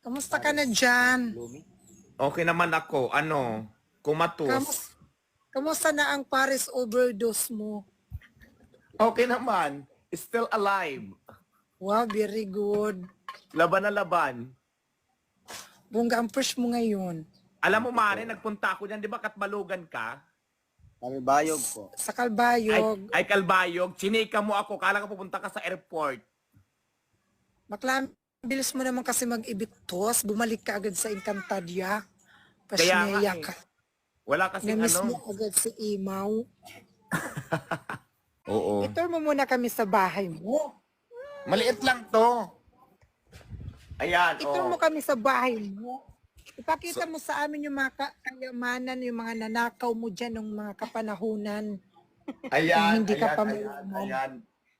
Kamusta ka na dyan? Okay naman ako. Ano? Kumatus. Kamusta na ang Paris overdose mo? Okay naman. Still alive. Wow, very good. Laban na laban. Bongga ang push mo ngayon. Alam mo, Mare, nagpunta ako dyan. Di ba katbalugan ka? Kalbayog po. Sa Kalbayog. Ay, Kalbayog. Chinika mo ako. Kala ka pupunta ka sa airport. Bakla, bilis mo naman kasi mag-ibigtos. Bumalik ka agad sa Encantadia. Kaya nga Pasneya eh. ka. Wala kasi Namiss ano. mo agad si Imaw. Oo. Ito mo muna kami sa bahay mo. Maliit lang to. Ayan, Ito mo kami sa bahay mo. Ipakita mo sa amin yung mga kayamanan, yung mga nanakaw mo dyan ng mga kapanahunan. Ayan, Hindi ka ayan, pa ayan, mayaman. ayan.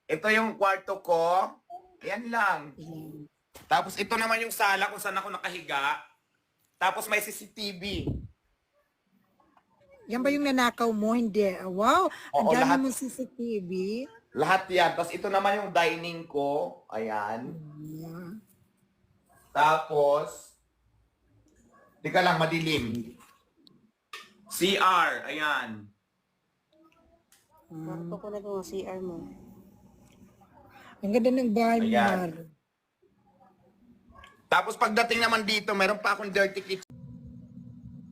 Ito yung kwarto ko. Ayan lang. Tapos ito naman yung sala kung saan ako nakahiga. Tapos may CCTV. Yan ba yung nanakaw mo? Hindi. Wow, ang Oo, dami lahat. mong CCTV. Lahat yan. Tapos ito naman yung dining ko. Ayan. Tapos, di ka lang madilim. CR. Ayan. Marto ko na itong CR mo. Ang ganda ng bahay mo, Ayan. Mar. Tapos pagdating naman dito, meron pa akong dirty kitchen.